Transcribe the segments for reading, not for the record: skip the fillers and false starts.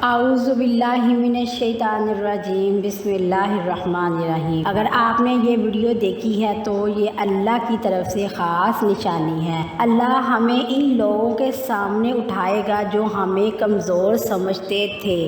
اعوذ باللہ من الشیطان الرجیم، بسم اللہ الرحمن الرحیم۔ اگر آپ نے یہ ویڈیو دیکھی ہے تو یہ اللہ کی طرف سے خاص نشانی ہے۔ اللہ ہمیں ان لوگوں کے سامنے اٹھائے گا جو ہمیں کمزور سمجھتے تھے،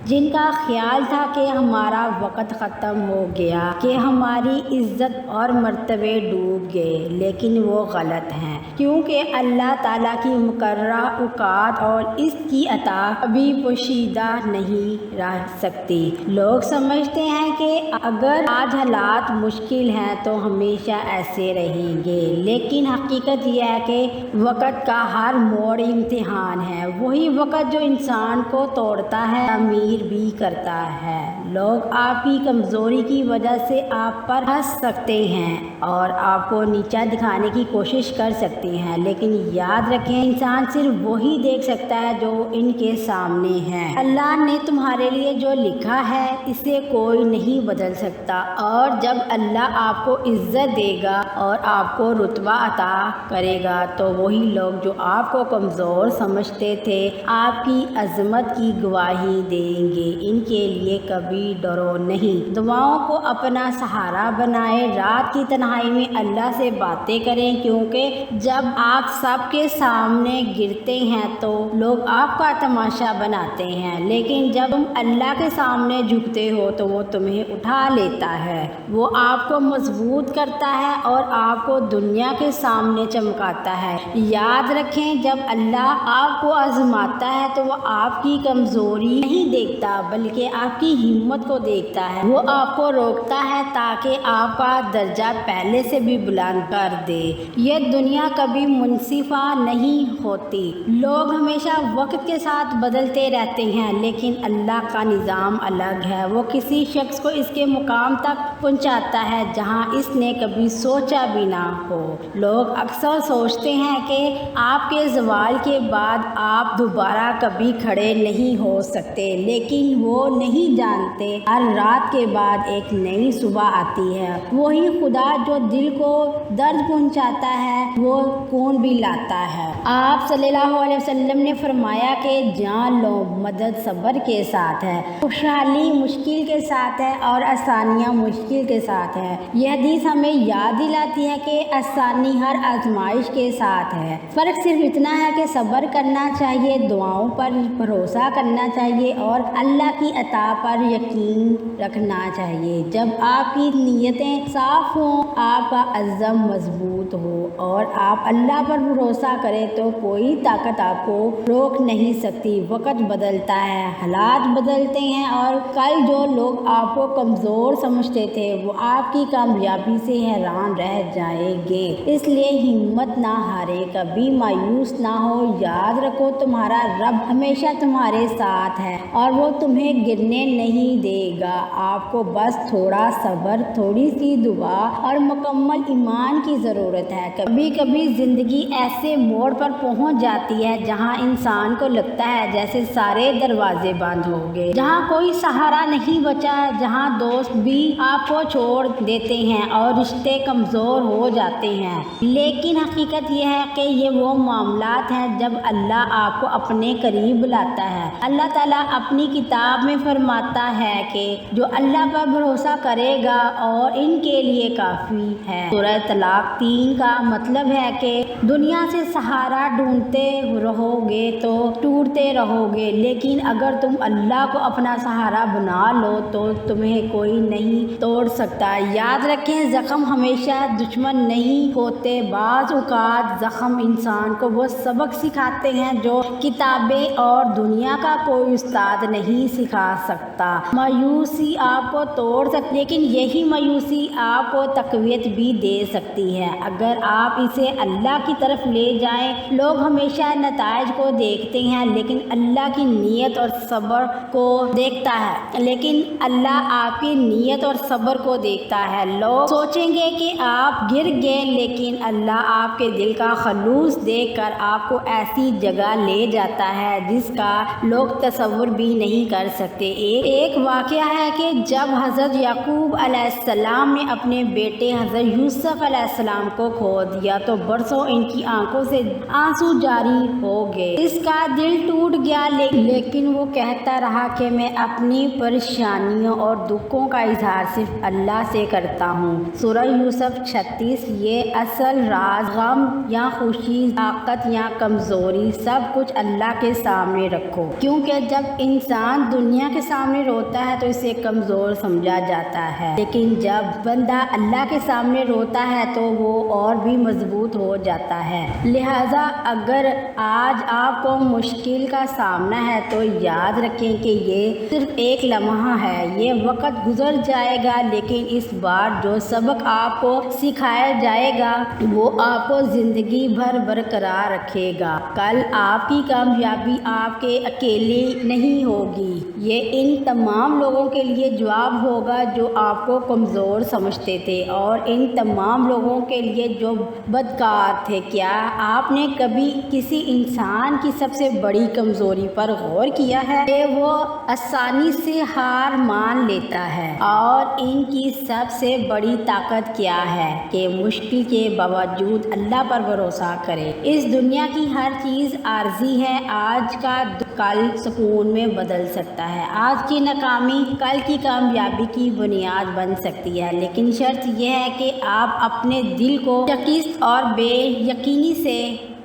جن کا خیال تھا کہ ہمارا وقت ختم ہو گیا، کہ ہماری عزت اور مرتبے ڈوب گئے، لیکن وہ غلط ہیں، کیونکہ اللہ تعالیٰ کی مقررہ اوقات اور اس کی عطا کبھی پوشیدہ نہیں رہ سکتی۔ لوگ سمجھتے ہیں کہ اگر آج حالات مشکل ہیں تو ہمیشہ ایسے رہیں گے، لیکن حقیقت یہ ہے کہ وقت کا ہر موڑ امتحان ہے۔ وہی وقت جو انسان کو توڑتا ہے، تعمیر بھی کرتا ہے۔ لوگ آپ کی کمزوری کی وجہ سے آپ پر ہنس سکتے ہیں اور آپ کو نیچا دکھانے کی کوشش کر سکتے ہیں، لیکن یاد رکھیں انسان صرف وہی دیکھ سکتا ہے جو ان کے سامنے ہے۔ اللہ نے تمہارے لیے جو لکھا ہے اسے کوئی نہیں بدل سکتا، اور جب اللہ آپ کو عزت دے گا اور آپ کو رتبہ عطا کرے گا تو وہی لوگ جو آپ کو کمزور سمجھتے تھے آپ کی عظمت کی گواہی دیں گے۔ ان کے لیے کبھی ڈرو نہیں، دعاؤں کو اپنا سہارا بنائیں، رات کی تنہائی میں اللہ سے باتیں کریں، کیونکہ جب آپ سب کے سامنے گرتے ہیں تو لوگ آپ کا تماشا بناتے ہیں، لیکن جب تم اللہ کے سامنے جھکتے ہو تو وہ تمہیں اٹھا لیتا ہے، وہ آپ کو مضبوط کرتا ہے اور آپ کو دنیا کے سامنے چمکاتا ہے۔ یاد رکھیں جب اللہ آپ کو آزماتا ہے تو وہ آپ کی کمزوری نہیں دیکھتا بلکہ آپ کی ہمت کو دیکھتا ہے۔ وہ آپ کو روکتا ہے تاکہ آپ کا درجہ پہلے سے بھی بلند کر دے۔ یہ دنیا کبھی منصفہ نہیں ہوتی، لوگ ہمیشہ وقت کے ساتھ بدلتے رہتے ہیں، لیکن اللہ کا نظام الگ ہے۔ وہ کسی شخص کو اس کے مقام تک پہنچاتا ہے جہاں اس نے کبھی سوچا بھی نہ ہو۔ لوگ اکثر سوچتے ہیں کہ آپ کے زوال کے بعد آپ دوبارہ کبھی کھڑے نہیں ہو سکتے، لیکن وہ نہیں جانتے ہر رات کے بعد ایک نئی صبح آتی ہے۔ وہی خدا جو دل کو درد پہنچاتا ہے وہ سکون بھی لاتا ہے۔ آپ صلی اللہ علیہ وسلم نے فرمایا کہ جان لو مدد صبر کے ساتھ ہے، خوشحالی مشکل کے ساتھ ہے اور آسانیاں مشکل کے ساتھ ہے۔ یہ حدیث ہمیں یاد دلاتی ہے کہ آسانی ہر آزمائش کے ساتھ ہے، فرق صرف اتنا ہے کہ صبر کرنا چاہیے، دعاؤں پر بھروسہ کرنا چاہیے اور اللہ کی عطا پر یقین رکھنا چاہیے۔ جب آپ کی نیتیں صاف ہوں، آپ کا عزم مضبوط ہو اور آپ اللہ پر بھروسہ کریں تو کوئی طاقت آپ کو روک نہیں سکتی۔ وقت بدلتا ہے، حالات بدلتے ہیں، اور کل جو لوگ آپ کو کمزور سمجھتے تھے وہ آپ کی کامیابی سے حیران رہ جائیں گے۔ اس لیے ہمت نہ ہارے، کبھی مایوس نہ ہو۔ یاد رکھو تمہارا رب ہمیشہ تمہارے ساتھ ہے اور وہ تمہیں گرنے نہیں دے گا۔ آپ کو بس تھوڑا صبر، تھوڑی سی دعا اور مکمل ایمان کی ضرورت ہے۔ کبھی کبھی زندگی ایسے موڑ پر پہنچ جاتی ہے جہاں انسان کو لگتا ہے جیسے سارے دروازے بند ہو گئے، جہاں کوئی سہارا نہیں بچا، جہاں دوست بھی آپ کو چھوڑ دیتے ہیں اور رشتے کمزور ہو جاتے ہیں، لیکن حقیقت یہ ہے کہ یہ وہ معاملات ہیں جب اللہ آپ کو اپنے قریب بلاتا ہے۔ اللہ تعالیٰ اپنی کتاب میں فرماتا ہے کہ جو اللہ پر بھروسہ کرے گا اور ان کے لیے کافی ہے۔ سورہ طلاق 3 کا مطلب ہے کہ دنیا سے سہارا ڈھونڈتے رہو گے تو ٹوٹتے رہو گے، لیکن اگر تم اللہ کو اپنا سہارا بنا لو تو تمہیں کوئی نہیں توڑ سکتا۔ یاد رکھیں زخم ہمیشہ دشمن نہیں ہوتے، بعض اوقات زخم انسان کو وہ سبق سکھاتے ہیں جو کتابیں اور دنیا کا کوئی استاد نہیں سکھا سکتا۔ مایوسی آپ کو توڑ سکتی، لیکن یہی مایوسی آپ کو تقویت بھی دے سکتی ہے اگر آپ اسے اللہ کی طرف لے جائیں۔ لوگ ہمیشہ نتائج کو دیکھتے ہیں لیکن اللہ کی نیت اور صبر کو دیکھتا ہے، لیکن اللہ آپ کی نیت اور صبر کو دیکھتا ہے۔ لوگ سوچیں گے کہ آپ گر گئے، لیکن اللہ آپ کے دل کا خلوص دیکھ کر آپ کو ایسی جگہ لے جاتا ہے جس کا لوگ تصور بھی نہیں کر سکتے۔ ایک واقعہ ہے کہ جب حضرت یعقوب علیہ السلام نے اپنے بیٹے حضرت یوسف علیہ السلام کو کھو دیا تو برسوں ان کی آنکھوں سے آنسو جاری ہو گئے، اس کا دل ٹوٹ گیا، لیکن لیکن وہ کہتا رہا کہ میں اپنی پریشانیوں اور دکھوں کا اظہار صرف اللہ سے کرتا ہوں۔ سورہ یوسف 36۔ یہ اصل راز، غم یا خوشی، طاقت یا کمزوری، سب کچھ اللہ کے سامنے رکھو، کیونکہ جب انسان دنیا کے سامنے روتا ہے تو اسے کمزور سمجھا جاتا ہے، لیکن جب بندہ اللہ کے سامنے روتا ہے تو وہ اور بھی مضبوط ہو جاتا ہے۔ لہٰذا اگر آج آپ کو مشکل کا سامنا ہے تو یاد رکھیں کہ یہ صرف ایک لمحہ ہے، یہ وقت گزر جائے گا، لیکن اس بار جو سبق آپ کو سکھایا جائے گا وہ آپ کو زندگی بھر برقرار رکھے گا۔ کل آپ کی کامیابی آپ کے اکیلے نہیں ہوگی، یہ ان تمام لوگوں کے لیے جواب ہوگا جو آپ کو کمزور سمجھتے تھے، اور ان تمام لوگوں کے لیے جو بدکار تھے۔ کیا آپ نے کبھی کسی انسان کی سب سے بڑی کمزوری پر غور کیا ہے کہ وہ آسانی سے ہار مان لیتا ہے؟ اور ان کی سب سے بڑی طاقت کیا ہے کہ مشکل کے باوجود اللہ پر بھروسہ کرے۔ اس دنیا کی ہر چیز عارضی ہے، آج کا کل سکون میں بدل سکتا ہے، آج کی ناکامی کل کی کامیابی کی بنیاد بن سکتی ہے، لیکن شرط یہ ہے کہ آپ اپنے دل کو شکست اور بے یقینی سے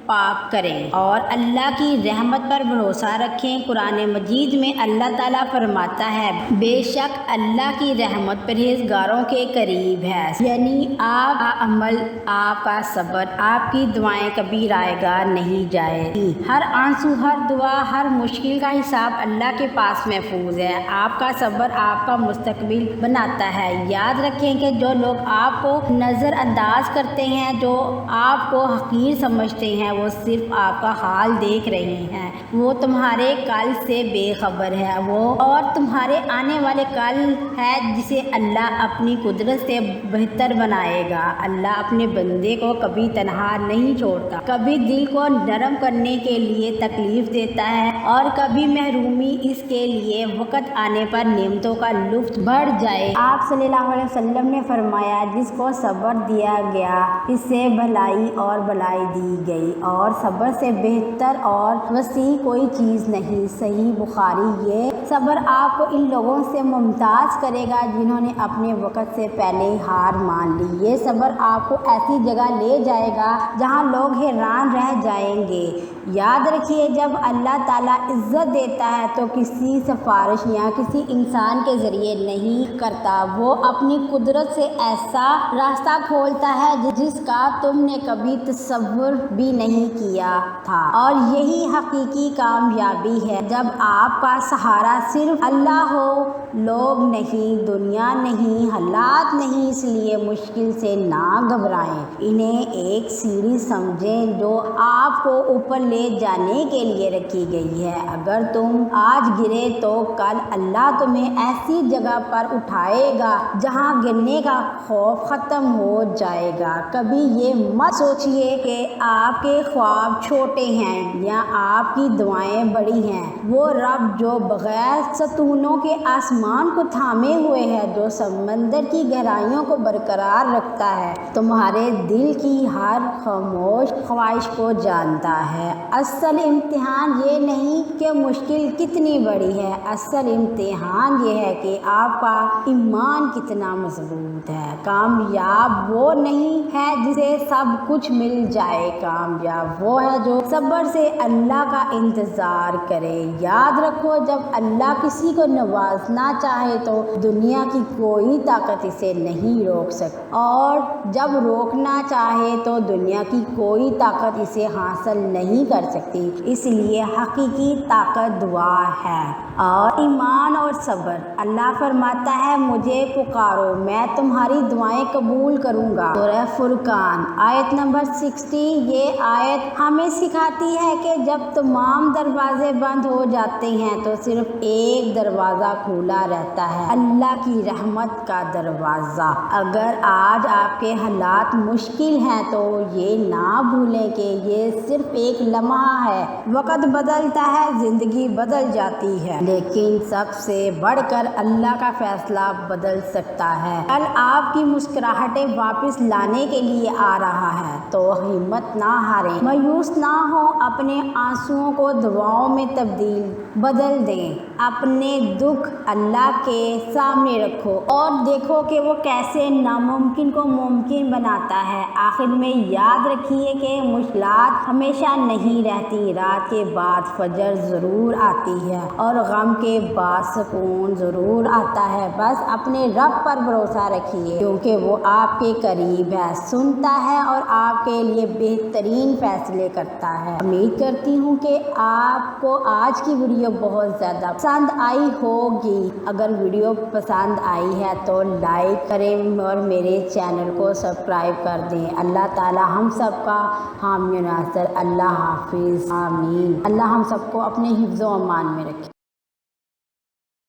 پاک کریں اور اللہ کی رحمت پر بھروسہ رکھیں۔ قرآن مجید میں اللہ تعالیٰ فرماتا ہے، بے شک اللہ کی رحمت پرہیزگاروں کے قریب ہے، یعنی آپ کا عمل، آپ کا صبر، آپ کی دعائیں کبھی رائے گاہ نہیں جائے گی۔ ہر آنسو، ہر دعا، ہر مشکل کا حساب اللہ کے پاس محفوظ ہے۔ آپ کا صبر آپ کا مستقبل بناتا ہے۔ یاد رکھیں کہ جو لوگ آپ کو نظر انداز کرتے ہیں، جو آپ کو حقیر سمجھتے ہیں، وہ صرف آپ کا حال دیکھ رہے ہیں، وہ تمہارے کل سے بے خبر ہے، اور تمہارے آنے والے کل ہے جسے اللہ اپنی قدرت سے بہتر بنائے گا۔ اللہ اپنے بندے کو کبھی تنہا نہیں چھوڑتا، کبھی دل کو نرم کرنے کے لیے تکلیف دیتا ہے اور کبھی محرومی، اس کے لیے وقت آنے پر نعمتوں کا لطف بڑھ جائے۔ آپ صلی اللہ علیہ وسلم نے فرمایا، جس کو صبر دیا گیا اس سے بھلائی اور بلائی دی گئی، اور صبر سے بہتر اور وسیع کوئی چیز نہیں۔ صحیح بخاری۔ یہ صبر آپ کو ان لوگوں سے ممتاز کرے گا جنہوں نے اپنے وقت سے پہلے ہار مان لی۔ یہ صبر آپ کو ایسی جگہ لے جائے گا جہاں لوگ حیران رہ جائیں گے۔ یاد رکھیے، جب اللہ تعالیٰ عزت دیتا ہے تو کسی سفارش یا کسی انسان کے ذریعے نہیں کرتا، وہ اپنی قدرت سے ایسا راستہ کھولتا ہے جس کا تم نے کبھی تصور بھی نہیں کیا تھا، اور یہی حقیقی کامیابی ہے۔ جب آپ کا سہارا صرف اللہ ہو، لوگ نہیں، دنیا نہیں، حالات نہیں، اس لیے مشکل سے نہ گھبرائیں، انہیں ایک سیڑھی سمجھیں جو آپ کو اوپر لے جانے کے لیے رکھی گئی ہے۔ اگر تم آج گرے تو کل اللہ تمہیں ایسی جگہ پر اٹھائے گا جہاں گرنے کا خوف ختم ہو جائے گا۔ کبھی یہ مت سوچیے کہ آپ کے خواب چھوٹے ہیں یا آپ کی دعائیں بڑی ہیں۔ وہ رب جو بغیر ستونوں کے آسمان کو تھامے ہوئے ہے، جو سمندر کی گہرائیوں کو برقرار رکھتا ہے، تمہارے دل کی ہر خاموش خواہش کو جانتا ہے۔ اصل امتحان یہ نہیں کہ مشکل کتنی بڑی ہے، اصل امتحان یہ ہے کہ آپ کا ایمان کتنا مضبوط ہے۔ کامیاب وہ نہیں ہے جسے سب کچھ مل جائے، کامیاب وہ ہے جو صبر سے اللہ کا انتظار کرے۔ یاد رکھو، جب اللہ کسی کو نوازنا چاہے تو دنیا کی کوئی طاقت اسے نہیں روک سکتی، اور جب روکنا چاہے تو دنیا کی کوئی طاقت اسے حاصل نہیں کر سکتی۔ اس لیے حقیقی طاقت دعا ہے اور ایمان اور صبر۔ اللہ فرماتا ہے، مجھے پکارو، میں تمہاری دعائیں قبول کروں گا۔ سورہ فرقان آیت نمبر 60۔ یہ آیت ہمیں سکھاتی ہے کہ جب تمام دروازے بند ہو جاتے ہیں تو صرف ایک دروازہ کھلا رہتا ہے، اللہ کی رحمت کا دروازہ۔ اگر آج آپ کے حالات مشکل ہیں تو یہ نہ بھولیں کہ یہ صرف ایک لمحہ ہے، وقت بدلتا ہے، زندگی بدل جاتی ہے، لیکن سب سے بڑھ کر اللہ کا فیصلہ بدل سکتا ہے۔ کل آپ کی مسکراہٹیں واپس لانے کے لیے آ رہا ہے، تو ہمت نہ ہاریں، مایوس نہ ہوں، اپنے آنسوؤں کو دعاؤں میں بدل دیں، اپنے دکھ اللہ کے سامنے رکھو اور دیکھو کہ وہ کیسے ناممکن کو ممکن بناتا ہے۔ آخر میں یاد رکھیے کہ مشکلات ہمیشہ نہیں رہتی، رات کے بعد فجر ضرور آتی ہے اور غم کے بعد سکون ضرور آتا ہے۔ بس اپنے رب پر بھروسہ رکھیے کیونکہ وہ آپ کے قریب ہے، سنتا ہے اور آپ کے لیے بہترین فیصلے کرتا ہے۔ امید کرتی ہوں کہ آپ کو آج کی ویڈیو بہت زیادہ پسند آئی ہوگی۔ اگر ویڈیو پسند آئی ہے تو لائک کریں اور میرے چینل کو سبسکرائب کر دیں۔ اللہ تعالی ہم سب کا حامی و ناصر۔ اللہ حافظ، آمین۔ اللہ ہم سب کو اپنے حفظ و امان میں رکھے۔